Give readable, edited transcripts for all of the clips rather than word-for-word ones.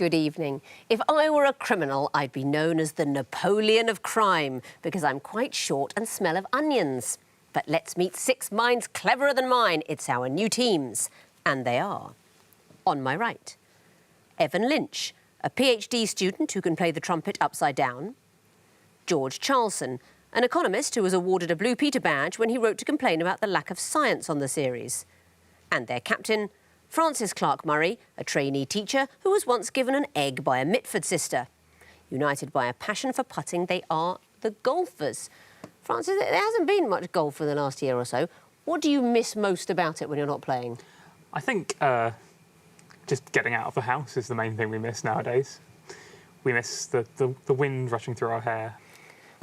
Good evening. If I were a criminal, I'd be known as the Napoleon of crime, because I'm quite short and smell of onions. But let's meet 6 minds cleverer than mine. It's our new teams. And they are. On my right, Evan Lynch, a PhD student who can play the trumpet upside down. George Charlson, an economist who was awarded a Blue Peter badge when he wrote to complain about the lack of science on the series. And their captain, Frances Clark Murray, a trainee teacher who was once given an egg by a Mitford sister. United by a passion for putting, they are the golfers. Frances, there hasn't been much golf for the last year or so. What do you miss most about it when you're not playing? I think just getting out of the house is the main thing we miss nowadays. We miss the wind rushing through our hair.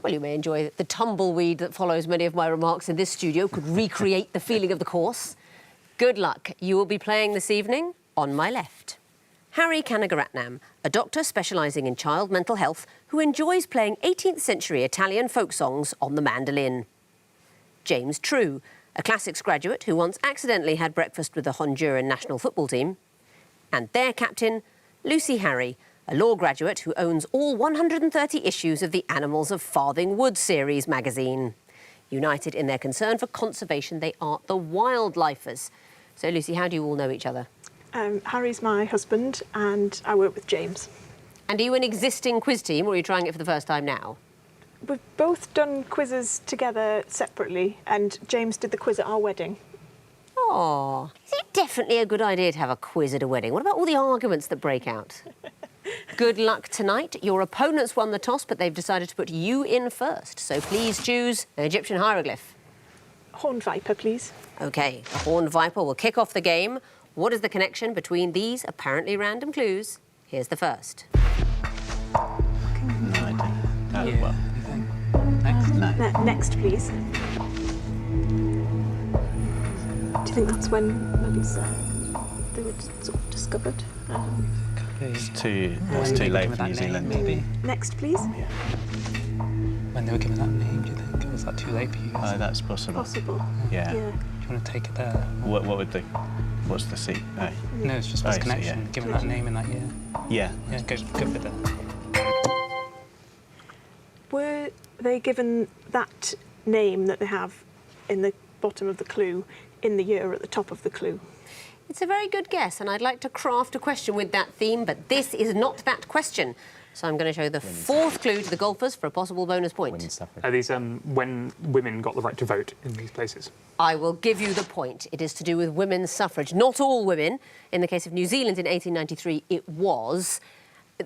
Well, you may enjoy the tumbleweed that follows many of my remarks in this studio, could recreate the feeling of the course. Good luck. You will be playing this evening on my left. Harry Kanagaratnam, a doctor specialising in child mental health who enjoys playing 18th century Italian folk songs on the mandolin. James True, a classics graduate who once accidentally had breakfast with the Honduran national football team. And their captain, Lucy Harry, a law graduate who owns all 130 issues of the Animals of Farthing Wood series magazine. United in their concern for conservation, they are the wildlifers. So, Lucy, how do you all know each other? Harry's my husband and I work with James. And are you an existing quiz team or are you trying it for the first time now? We've both done quizzes together separately and James did the quiz at our wedding. Oh, is it definitely a good idea to have a quiz at a wedding? What about all the arguments that break out? Good luck tonight. Your opponents won the toss, but they've decided to put you in first. So please choose an Egyptian hieroglyph. Horned viper, please. OK, the horned viper will kick off the game. What is the connection between these apparently random clues? Here's the first. No idea. No, yeah. Well. Next? No. Next, please. Do you think that's when maybe they were sort of discovered? It's too late for New Zealand. Maybe. Next, please. Yeah. When they were given that name, do you think? Or was that too late for you guys? Oh, that's possible. Possible. Yeah. Yeah. Do you want to take it there? What's the seat? Oh. No, it's just what's Oh, connection, yeah. given that name in that year. Yeah. Yeah, go for that. Were they given that name that they have in the bottom of the clue in the year at the top of the clue? It's a very good guess, and I'd like to craft a question with that theme, but this is not that question. So I'm going to show the fourth clue to the golfers for a possible bonus point. Are these when women got the right to vote in these places? I will give you the point. It is to do with women's suffrage. Not all women. In the case of New Zealand in 1893, it was.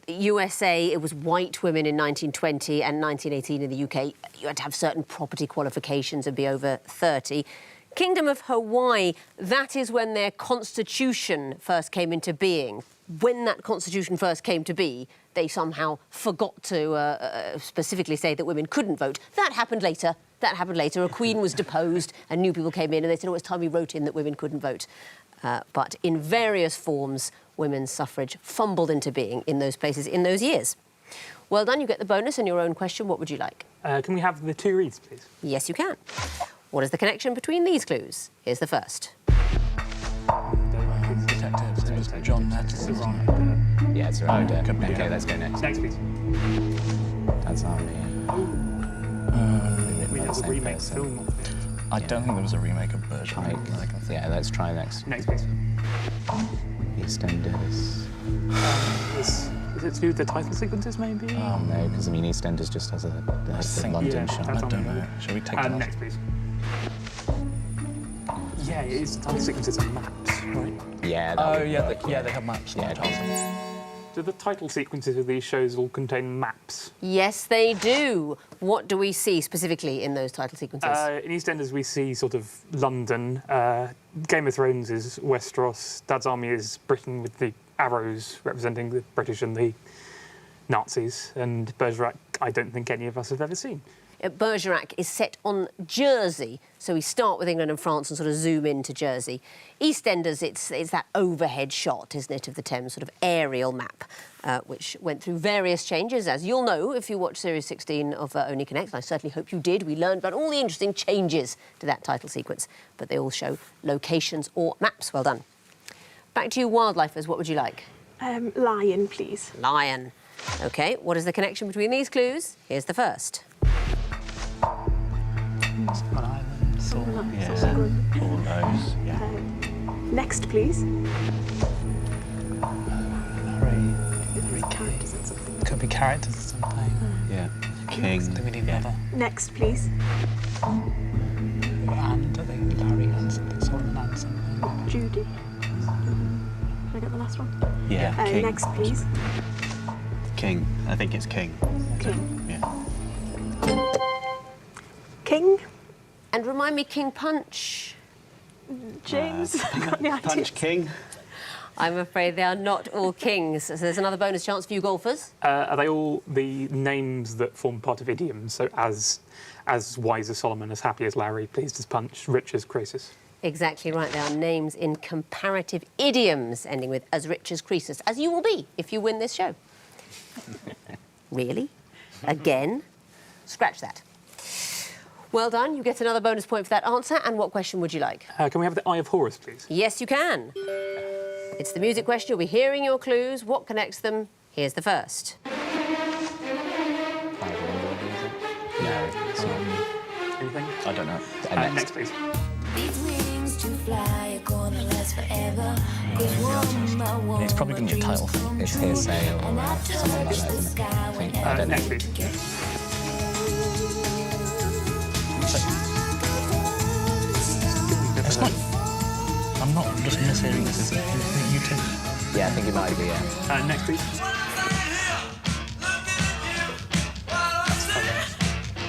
USA, it was white women in 1920 and 1918 in the UK. You had to have certain property qualifications and be over 30. Kingdom of Hawaii, that is when their constitution first came into being. When that constitution first came to be, they somehow forgot to specifically say that women couldn't vote. That happened later. That happened later. A queen was deposed and new people came in and they said, oh, it's time we wrote in that women couldn't vote. But in various forms, women's suffrage fumbled into being in those places in those years. Well done, you get the bonus and your own question. What would you like? Can we have the 2 reads, please? Yes, you can. What is the connection between these clues? Here's the first. Detectives. It was John Patterson. Yeah, it's around it. could be, Okay, yeah. let's go next. Next, please. That's our We have a remake film. I don't think there was a remake of Bergerac. Yeah, let's try next. Next, please. EastEnders. Is it to do with the title sequences, maybe? No, because I mean EastEnders just has a think- London yeah, shot. I that's don't on know. Shall we take that? Next, please. Yeah, it is title sequences and maps, right? Yeah. That Oh, would yeah, work, they have maps. Yeah, not it titles. does. Do the title sequences of these shows all contain maps? Yes, they do. What do we see specifically in those title sequences? In EastEnders, we see sort of London. Game of Thrones is Westeros. Dad's Army is Britain with the arrows representing the British and the Nazis. And Bergerac, I don't think any of us have ever seen. Bergerac is set on Jersey, so we start with England and France and sort of zoom into Jersey. EastEnders, it's that overhead shot, isn't it, of the Thames, sort of aerial map, which went through various changes, as you'll know if you watch Series 16 of Only Connect, and I certainly hope you did. We learned about all the interesting changes to that title sequence, but they all show locations or maps. Well done. Back to you, wildlifers, what would you like? Lion, please. Lion. OK, what is the connection between these clues? Here's the first. Solomon Islands. Yeah, all those. Yeah. Next, please. Larry. Characters and something. Could be characters or something. Yeah. King. Do we need another? Next, please. And I think Larry and something. Solomon and something. Judy. Can I get the last one? Yeah. King. Next, please. King. I think it's King. King. Yeah. King. And remind me, King Punch. James. Got any ideas? Punch King. I'm afraid they are not all kings. So there's another bonus chance for you golfers. Are they all the names that form part of idioms? So as wise as Solomon, as happy as Larry, pleased as Punch, rich as Croesus? Exactly right. They are names in comparative idioms, ending with as rich as Croesus, as you will be if you win this show. Really? Again? Scratch that. Well done. You get another bonus point for that answer. And what question would you like? Can we have the Eye of Horus, please? Yes, you can. It's the music question. You'll be hearing your clues. What connects them? Here's the first. No, it's not. Anything? I don't know. Next, please. These wings to fly are gonna last forever. 'Cause one by one It's probably going to be a title thing. It's hearsay or and I something like touch that, the isn't it? sky I think. whenever I don't Next, know. please. It's not. I'm not just mishearing this. Is it you too? Yeah, I think it might be, yeah. Next, please.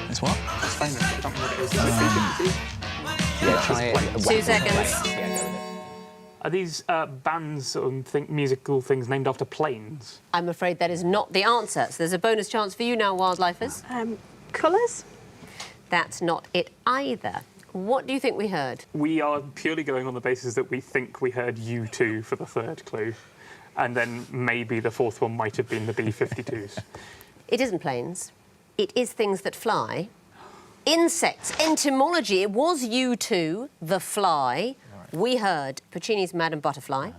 It's what? It's famous. I can't remember what it is. Yeah, try it. 2 seconds. Yeah, go with it. Are these bands and musical things named after planes? I'm afraid that is not the answer. So there's a bonus chance for you now, wildlifers. Colours. That's not it either. What do you think we heard? We are purely going on the basis that we think we heard U2 for the third clue. And then maybe the fourth one might have been the B-52s. It isn't planes. It is things that fly. Insects. Entomology. It was U2, the fly. We heard Puccini's Madame Butterfly.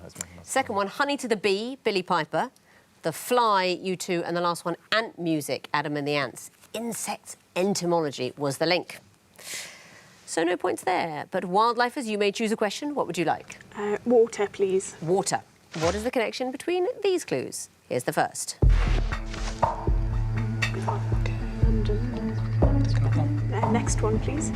Second one, Honey to the Bee, Billy Piper. The Fly, U2. And the last one, Ant Music, Adam and the Ants. Insects. Entomology was the link. So no points there. But wildlifers, you may choose a question. What would you like? Water, please. Water. What is the connection between these clues? Here's the first. London. Next one, please.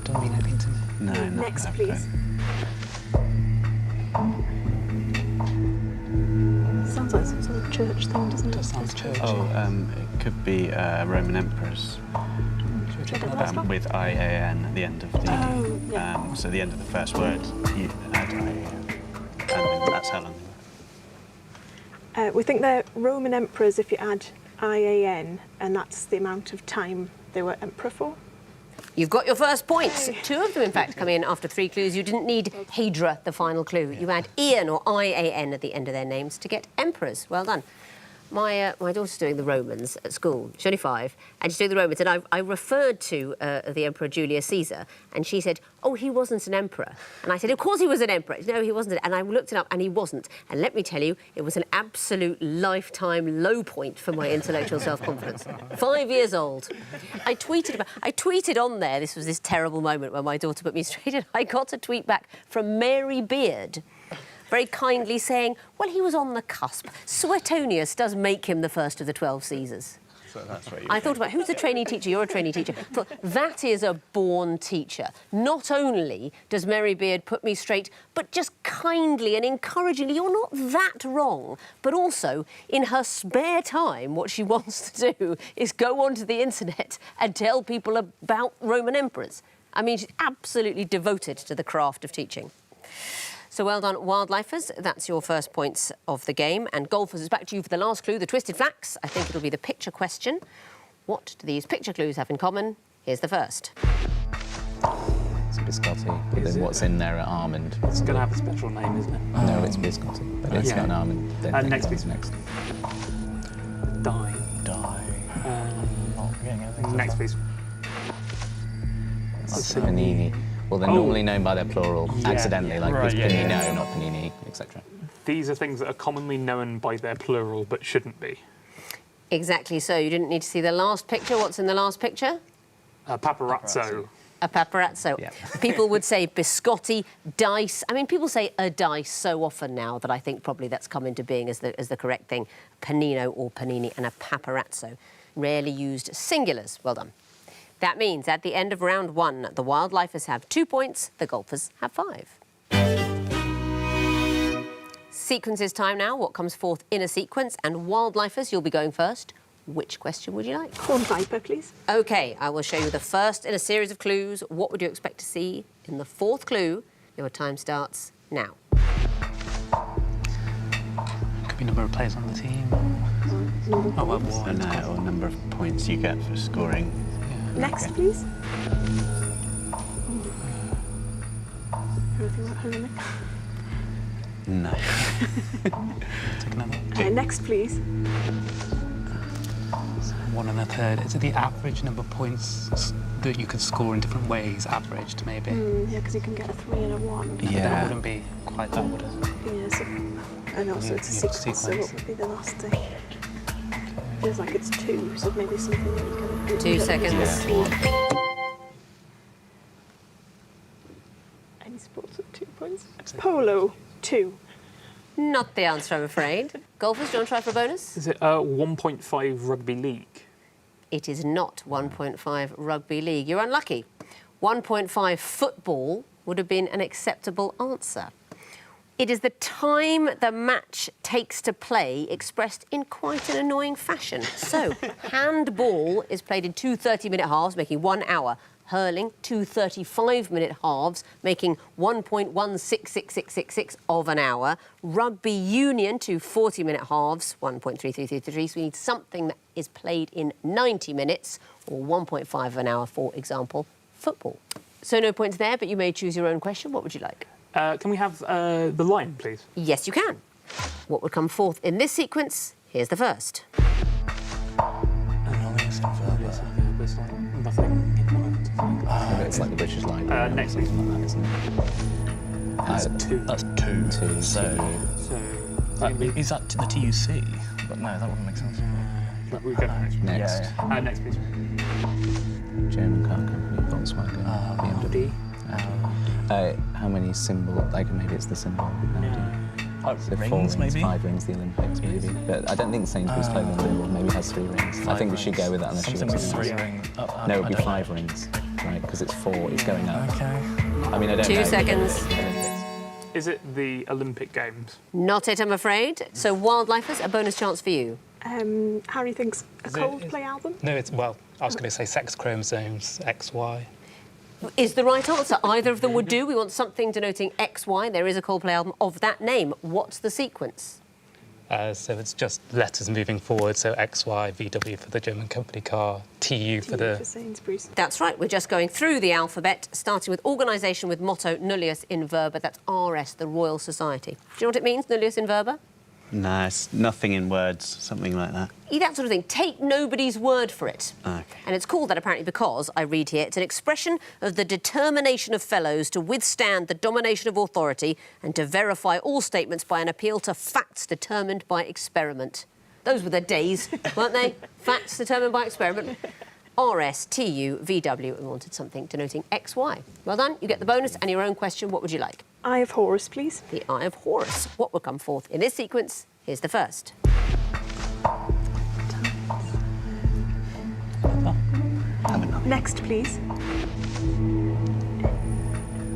Don't mean anything to me. No, not Next, that please. bad. Sounds like some sort of church thing, doesn't it? That sounds churchy. It could be Roman emperors Check out the last one. with IAN at the end of the. Oh, yeah. So the end of the first word, you add IAN, and that's how long. We think they're Roman emperors if you add IAN, and that's the amount of time they were emperor for. You've got your first points. Two of them, in fact, come in after 3 clues. You didn't need Hydra, the final clue. You add Ian or IAN at the end of their names to get emperors. Well done. My daughter's doing the Romans at school. She's only 5, and she's doing the Romans. And I referred to the Emperor Julius Caesar, and she said, "Oh, he wasn't an emperor." And I said, "Of course he was an emperor." No, he wasn't. And I looked it up, and he wasn't. And let me tell you, it was an absolute lifetime low point for my intellectual self-confidence. 5 years old. I tweeted on there. This was this terrible moment where my daughter put me straight, and I got a tweet back from Mary Beard, very kindly saying, well, he was on the cusp. Suetonius does make him the first of the 12 Caesars. So that's what you I thought about, who's a trainee teacher? You're a trainee teacher. I thought, that is a born teacher. Not only does Mary Beard put me straight, but just kindly and encouragingly, you're not that wrong. But also, in her spare time, what she wants to do is go onto the internet and tell people about Roman emperors. I mean, she's absolutely devoted to the craft of teaching. So well done, wildlifers. That's your first points of the game. And golfers, it's back to you for the last clue, the twisted facts. I think it'll be the picture question. What do these picture clues have in common? Here's the first. It's biscotti, but then what's in there are almond. It's going to have a special name, isn't it? No, it's biscotti, but it's Yeah. got an almond. Then think next, what's please. next. Die. Not getting anything. Next, please. Panini. Well, they're normally known by their plural accidentally, like with Right, Panino, yeah. not Panini, etc. These are things that are commonly known by their plural but shouldn't be. Exactly so. You didn't need to see the last picture. What's in the last picture? Paparazzo. A paparazzo. Yeah. People would say biscotti, dice. I mean, people say a dice so often now that I think probably that's come into being as the correct thing. Panino or panini and a paparazzo. Rarely used singulars. Well done. That means at the end of round 1, the wildlifers have 2 points, the golfers have 5. Sequences time now. What comes forth in a sequence? And wildlifers, you'll be going first. Which question would you like? Corn viper, please. OK, I will show you the first in a series of clues. What would you expect to see in the 4th clue? Your time starts now. Could be number of players on the team. Oh, well, So no, or number of points you get for scoring. Next, please. Anything about Hellenic? No. Take another. Next, please. 1 and a third. Is it the average number of points that you could score in different ways, averaged maybe? Yeah, because you can get a 3 and a 1. That Yeah. wouldn't be quite that, would it? Yeah, so, and also it's a Yeah, sequence, so sequence. what would be the last thing? Feels like it's 2, so maybe something that you can... 2 seconds. Any sports with 2 points? Polo, 2. Not the answer, I'm afraid. Golfers, do you want to try for a bonus? Is it 1.5 rugby league? It is not 1.5 rugby league. You're unlucky. 1.5 football would have been an acceptable answer. It is the time the match takes to play expressed in quite an annoying fashion. So, handball is played in 2 30-minute halves, making 1 hour. Hurling, 2 35-minute halves, making 1.166666 of an hour. Rugby union, 2 40-minute halves, 1.3333. So we need something that is played in 90 minutes, or 1.5 of an hour, for example, football. So no points there, but you may choose your own question. What would you like? Can we have the line, please? Yes, you can. What would come forth in this sequence? Here's the first. Anomalous and verbal. Nothing. It's like the British line. Next something sequence. like that, isn't it? 2. That's 2. Two. So, is that the TUC? But no, that wouldn't make sense. We go next. Next. Next, please. German car company, Volkswagen, BMW. How many symbols? Like maybe it's the symbol. So 4 rings, rings, maybe? 5 rings, the Olympics, maybe. But I don't think Sainsbury's clothing label maybe has 3 rings. I think we should go with that unless you Something have with something 3 else. rings. No, it would be 5 rings, right? Because it's 4, it's going up. Okay. I mean, I don't 2 know. seconds. Is it the Olympic Games? Not it, I'm afraid. So wildlifers, a bonus chance for you. Harry thinks a Coldplay album. No, it's, well, I was going to say sex chromosomes, XY. Is the right answer. Either of them would do. We want something denoting XY. There is a Coldplay album of that name. What's the sequence? So it's just letters moving forward. So XY, VW for the German company car, TU for For the... Sainsbury's. That's right. We're just going through the alphabet, starting with organisation with motto nullius in verba. That's RS, the Royal Society. Do you know what it means, nullius in verba? No, it's nothing in words, something like that. That sort of thing. Take nobody's word for it. Okay. And it's called that apparently because, I read here, it's an expression of the determination of fellows to withstand the domination of authority and to verify all statements by an appeal to facts determined by experiment. Those were the days, weren't they? Facts determined by experiment. RSTU VW, and wanted something denoting XY. Well done. You get the bonus and your own question. What would you like? Eye of Horus, please. The Eye of Horus. What will come forth in this sequence? Here's the first. Next, please.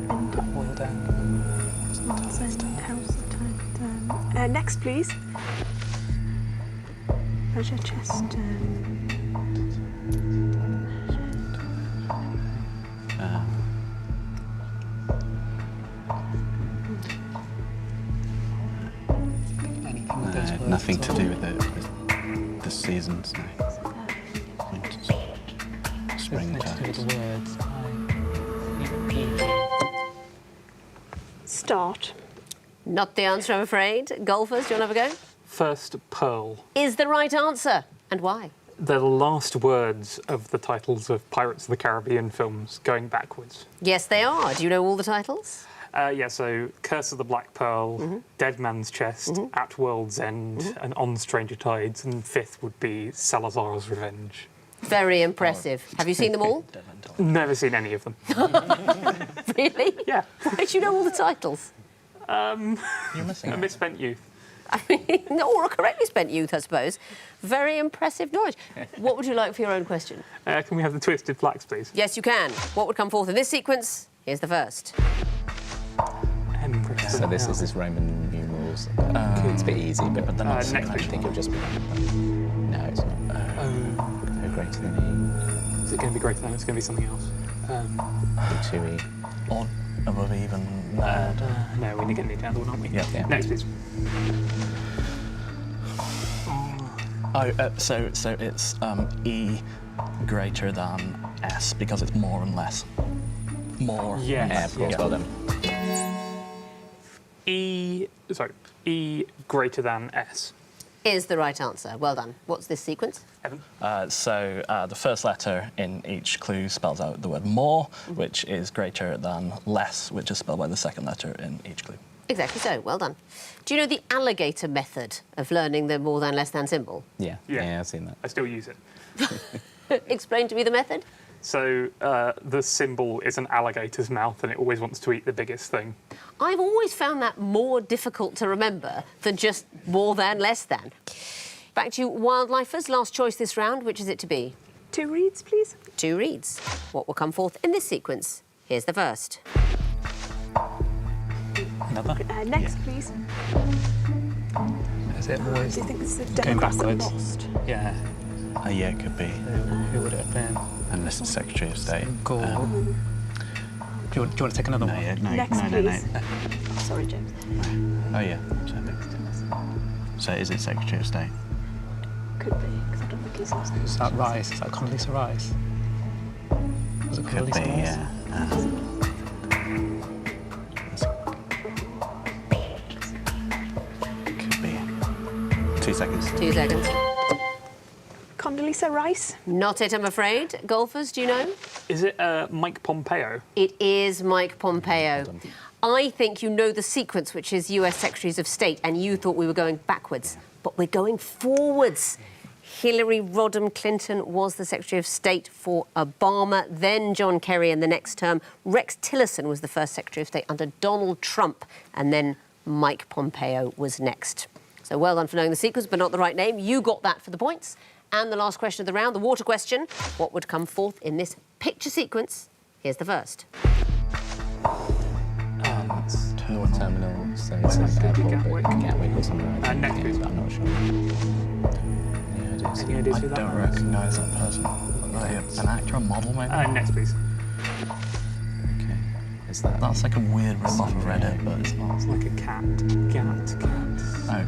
Well done. Next, please. Treasure chest. Anything with those words? Nothing to or- do with the seasons. No. Spring Next to the words. Start. Not the answer, I'm afraid. Golfers, do you want to have a go? First pearl. Is the right answer. And why? They're the last words of the titles of Pirates of the Caribbean films going backwards. Yes, they are. Do you know all the titles? Yeah, so Curse of the Black Pearl, Dead Man's Chest, At World's End, and On Stranger Tides, and fifth would be Salazar's Revenge. Very impressive. Have you seen them all? Never seen any of them. Really? Yeah. Why do you know all the titles? You're missing A it. misspent youth. I mean, or a correctly spent youth, I suppose. Very impressive knowledge. What would you like for your own question? Can we have the twisted flax, please? Yes, you can. What would come forth in this sequence? Here's the first. So this is his Roman numerals. It's a bit easy, but then next I page. think it'll just be... No, it's not. Go greater than Is it going to be greater than? It's going to be something else. E, 2E. Odd, above, even, odd. No, we're going to need another one, aren't we? Yeah. Next, please. So it's E greater than S because it's more and less. More. Yes. Yeah, of course, well done. E greater than S. Is the right answer. Well done. What's this sequence? Evan? So the first letter in each clue spells out the word more, which is greater than less, which is spelled by the second letter in each clue. Exactly so. Well done. Do you know the alligator method of learning the more than less than symbol? Yeah, I've seen that. I still use it. Explain to me the method. So the symbol is an alligator's mouth, and it always wants to eat the biggest thing. I've always found that more difficult to remember than just more than, less than. Back to you, wildlifers. Last choice this round. Which is it to be? 2 reads, please. 2 reads. What will come forth in this sequence? Here's the first. Another? Next, please. Is it always Do you think this is the going Democrats that backwards? lost? Yeah. Yeah, it could be. Who would it have been? Unless it's Secretary of State. Cool. Do you want to take another No, one? yeah, no, Next, no. please. Sorry, James. Oh, yeah. So is it Secretary of State? Could be, because I don't think he's lost. Is that Rice? Is that Condoleezza Rice? Was it Could be, Condoleezza Rice? yeah. Could be. 2 seconds. 2 seconds. Condoleezza Rice. Not it, I'm afraid. Golfers, do you know? Is it Mike Pompeo? It is Mike Pompeo. I think you know the sequence, which is US Secretaries of State, and you thought we were going backwards. But we're going forwards. Hillary Rodham Clinton was the Secretary of State for Obama, then John Kerry in the next term. Rex Tillerson was the first Secretary of State under Donald Trump, and then Mike Pompeo was next. So well done for knowing the sequence, but not the right name. You got that for the points. And the last question of the round, the water question. What would come forth in this picture sequence? Here's the first. Terminal, so it's like airport, but Gatwick or something like that. Next, please. But I'm not sure. Any ideas I who that don't was? recognise that person. An actor, a model, maybe? Next, please. Okay. Is that... That's like a weird rip-off of Reddit, but it's not. It's like a cat. Cat. Oh.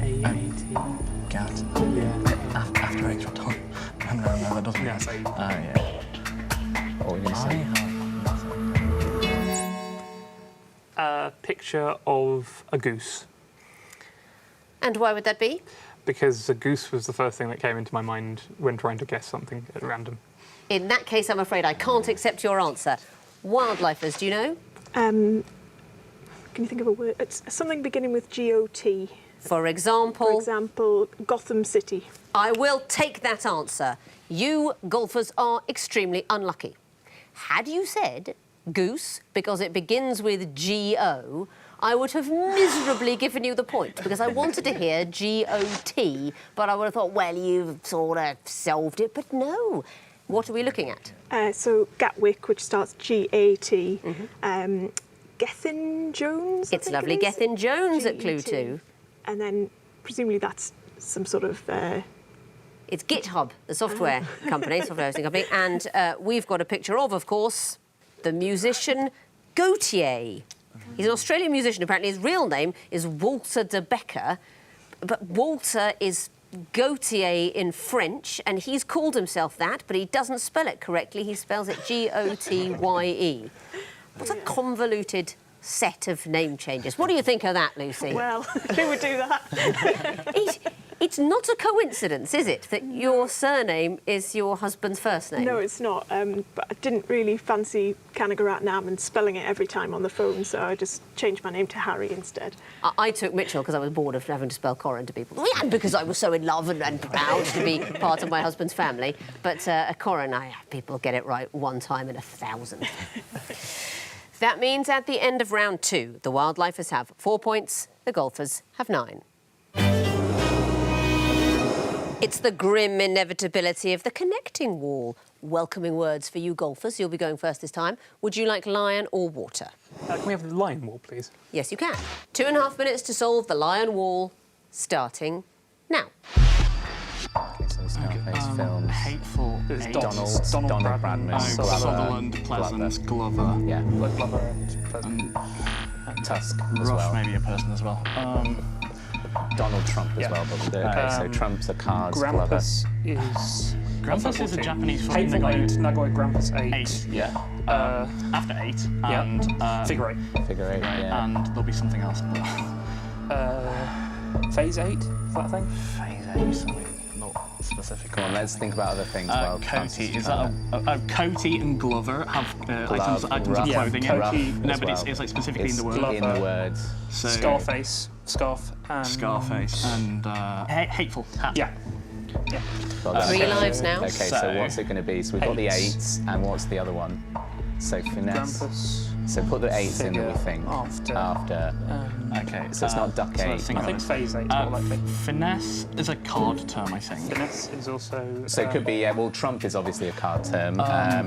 A-A-T. Gat. Yeah. After extra time. No, that doesn't. Yeah, so Oh, yeah. What were you going to say? Picture of a goose. And why would that be? Because a goose was the first thing that came into my mind when trying to guess something at random. In that case, I'm afraid I can't accept your answer. Wildlifers, do you know? Can you think of a word? It's something beginning with G-O-T. For example, For example, Gotham City. I will take that answer. You golfers are extremely unlucky. Had you said goose because it begins with G-O, I would have miserably given you the point because I wanted to hear G-O-T, but I would have thought, well, you've sort of solved it, but no. What are we looking at? So Gatwick, which starts G-A-T. Gethin Jones. I It's think lovely it is. Gethin Jones at Clue G-E-T. 2. And then presumably that's some sort of. It's GitHub, the software company, software hosting company, and we've got a picture of course, the musician Gautier. He's an Australian musician. Apparently, his real name is Walter de Becker, but Walter is Gautier in French, and he's called himself that, but he doesn't spell it correctly. He spells it G-O-T-Y-E. What a convoluted set of name changes. What do you think of that, Lucy? Well, who would do that? It's not a coincidence, is it, that your surname is your husband's first name? No, it's not. But I didn't really fancy Canagaratnam and spelling it every time on the phone, so I just changed my name to Harry instead. I took Mitchell because I was bored of having to spell Coren to people. And because I was so in love and proud to be part of my husband's family. But Coren, people get it right one time in 1,000. That means at the end of round 2, the wildlifers have 4 points, the golfers have 9. It's the grim inevitability of the connecting wall. Welcoming words for you golfers. You'll be going first this time. Would you like lion or water? Can we have the lion wall, please? Yes, you can. 2.5 minutes to solve the lion wall, starting now. Okay, so Scarface films. Hateful. It's Eight. Donald Bradman. Glover, Sutherland, Pleasant, Glover. Yeah. Glover and Pleasant. Tusk as Rush, well. maybe a person as well. Donald Trump as Yeah. well, probably. Okay, so Trump's a cars. Grampus is... Grampus is a Japanese film. Hateful 8, Nagoya Grampus 8. 8. Yeah. After 8. Yeah. And, Figure 8. Figure 8, yeah. And there'll be something else. Phase 8, is that a thing? Phase 8, something not specific. Come on, let's think about other things. Well, Coty, is that Coty and Glover have items of rough, clothing in? Coty No, as but well. it's like specifically It's in the word. Glover. in the words. So, Scarface, scarf, and... Scarface and hateful hat. Yeah. Yeah. Well done. 3 lives now. Okay, so So- what's it going to be? So we've got the 8s, and what's the other one? So finesse. Grampus. So put the 8s in that we Figure think. after. Okay. So it's not duck 8. I think phase 8 is more likely. Finesse is a card term, I think. Finesse is also... So it could be, yeah, well, Trump is obviously a card term.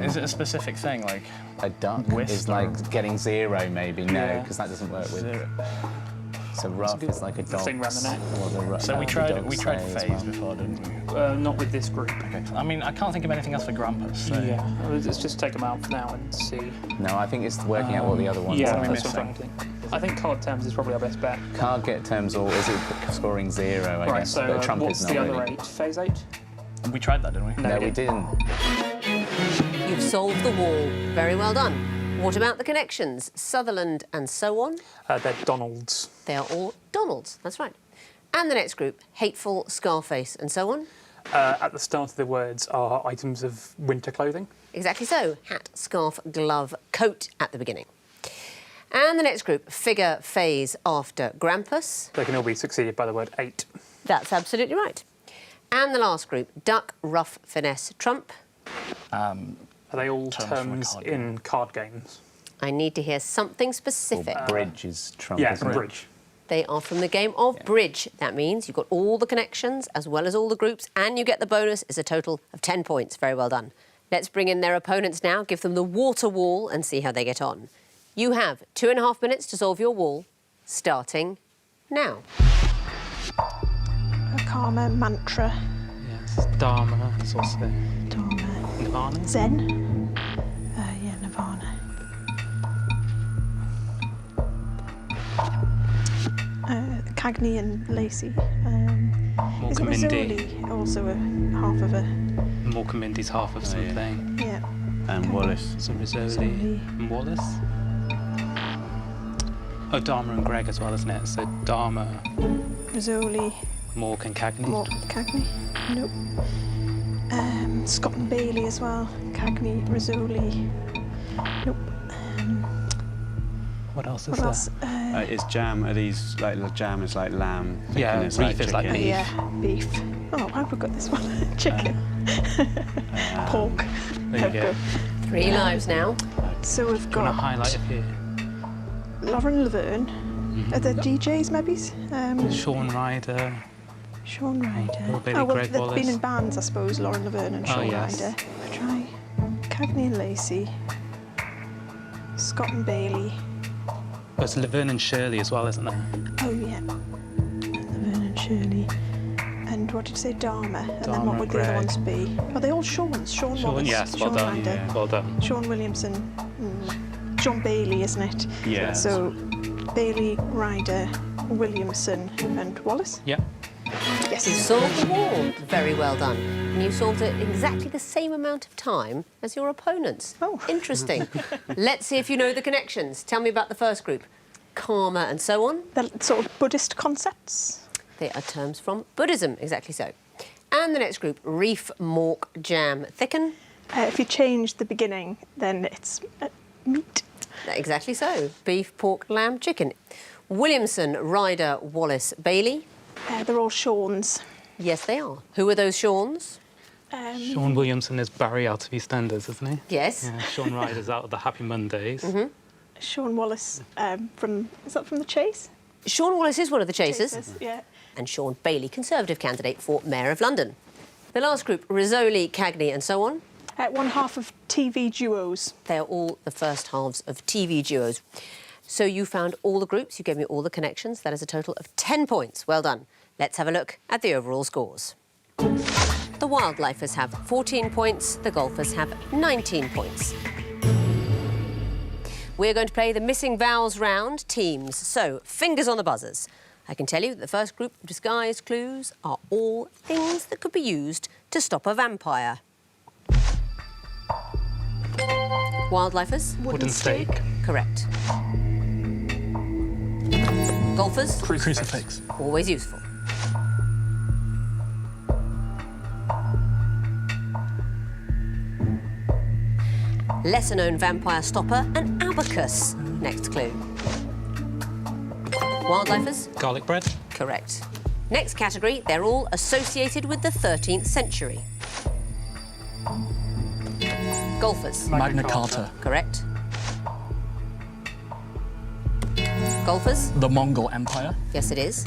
Is it a specific thing, like A duck Whist is or- like getting 0, maybe. No, Yeah. because that doesn't work with. zero? So rough is like a dog. thing round the neck. So we tried phase before, didn't we? not with this group. Okay. I mean, I can't think of anything else for Grampus. So. Yeah, let's just take them out for now and see. No, I think it's working out what the other ones Yeah, are. that's what I'm thinking. I think card terms is probably our best bet. Card get terms, or is it scoring 0, I Right, guess? so But Trump what's is the not other really. 8? Phase 8? We tried that, didn't we? No, we we didn't. You've solved the wall. Very well done. What about the connections? Sutherland and so on? They're Donalds. They are all Donalds, that's right. And the next group, hateful, Scarface and so on? At the start of the words are items of winter clothing. Exactly so. Hat, scarf, glove, coat at the beginning. And the next group, figure, phase, after, Grampus. They can all be succeeded by the word 8. That's absolutely right. And the last group, duck, rough, finesse, trump. Are they all Terms from a terms card in card games? I need to hear something specific. Bridge is Trump, Yeah, isn't it? bridge. They are from the game of bridge. That means you've got all the connections as well as all the groups, and you get the bonus is a total of 10 points. Very well done. Let's bring in their opponents now, give them the water wall and see how they get on. You have 2.5 minutes to solve your wall, starting now. A karma, mantra, Yes. Dharma is also dharma, Nirvana. zen. Yeah, nirvana. Cagney and Lacey. Is it Morkamindi. Rizzoli also a half of a... Morkamindi's half of something. Yeah. And Wallace. So Rizzoli Rizzoli. and Wallace. Oh, Dharma and Greg as well, isn't it? So Dharma, Rizzoli, Mork and Cagney. Mort, Cagney. Nope. Scott and Bailey as well. Cagney, Rizzoli. Nope. What else is What there? else? Is jam, are these, like, jam is like lamb? Yeah, chicken is beef is like chicken. beef. Yeah, beef. Oh, I forgot this one. Chicken. Pork. There you go. 3 lives now. So we've Do you want to got highlight a few? Lauren Laverne. Are there DJs, maybe? Sean Ryder. Sean Ryder. Or Billy well, Greg they've Wallace. been in bands, I suppose, Lauren Laverne and Oh, Sean yes. Ryder. Try Cagney and Lacey. Scott and Bailey. There's Laverne and Shirley as well, isn't there? Oh, yeah. Laverne and Shirley. And what did you say? Dharma. And then Dharma what would and the other Greg. ones be? Are they all Sean's? Sean Wallace. Yes, well Sean done. Ryder. Yeah. Well done. Sean Williamson. John Bailey, isn't it? Yeah. So Bailey, Ryder, Williamson and Wallace? Yeah. Yes. You solved the wall. Very well done. And you solved it exactly the same amount of time as your opponents. Oh. Interesting. Let's see if you know the connections. Tell me about the first group. Karma and so on. They're sort of Buddhist concepts. They are terms from Buddhism, exactly so. And the next group, reef, mork, jam, thicken. If you change the beginning, then it's meat. Exactly so. Beef, pork, lamb, chicken. Williamson, Ryder, Wallace, Bailey. They're all Sean's. Yes, they are. Who are those Seans? Sean Williamson is Barry out of EastEnders, isn't he? Yes. Yeah, Sean Ryder's out of the Happy Mondays. Sean Wallace is that from The Chase? Sean Wallace is one of the chasers. Yeah. And Sean Bailey, Conservative candidate for Mayor of London. The last group, Rizzoli, Cagney and so on. One half of TV duos. They are all the first halves of TV duos. So you found all the groups, you gave me all the connections. That is a total of 10 points. Well done. Let's have a look at the overall scores. The wildlifers have 14 points, the golfers have 19 points. We're going to play the missing vowels round, teams. So, fingers on the buzzers. I can tell you that the first group of disguise clues are all things that could be used to stop a vampire. Wildlifers? Wooden stake. Correct. Golfers? Crucifix. Always useful. Lesser-known vampire stopper, an abacus. Next clue. Wildlifers? Garlic bread. Correct. Next category, they're all associated with the 13th century. Golfers? Magna Carta. Correct. Golfers? The Mongol Empire. Yes, it is.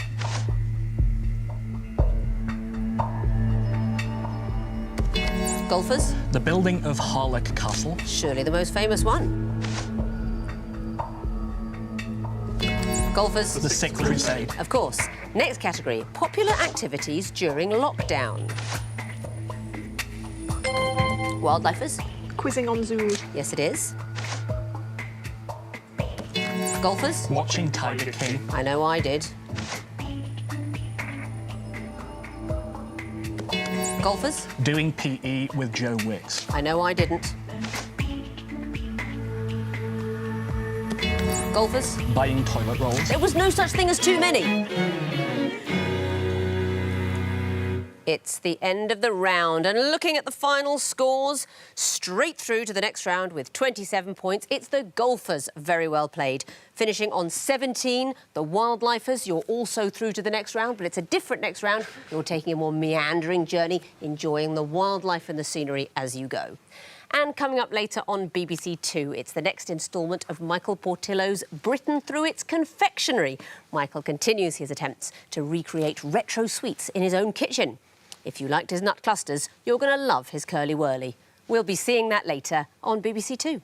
Golfers? The building of Harlech Castle. Surely the most famous one. Golfers? The Sixth Crusade. Of course. Next category, popular activities during lockdown. Wildlifers? Quizzing on Zoom. Yes, it is. Golfers? Watching Tiger King. I know I did. Golfers? Doing PE with Joe Wicks. I know I didn't. Golfers? Buying toilet rolls. There was no such thing as too many. It's the end of the round, and looking at the final scores, straight through to the next round with 27 points, it's the golfers. Very well played. Finishing on 17, the wildlifers, you're also through to the next round, but it's a different next round. You're taking a more meandering journey, enjoying the wildlife and the scenery as you go. And coming up later on BBC Two, it's the next instalment of Michael Portillo's Britain Through Its Confectionery. Michael continues his attempts to recreate retro sweets in his own kitchen. If you liked his nut clusters, you're going to love his curly whirly. We'll be seeing that later on BBC Two.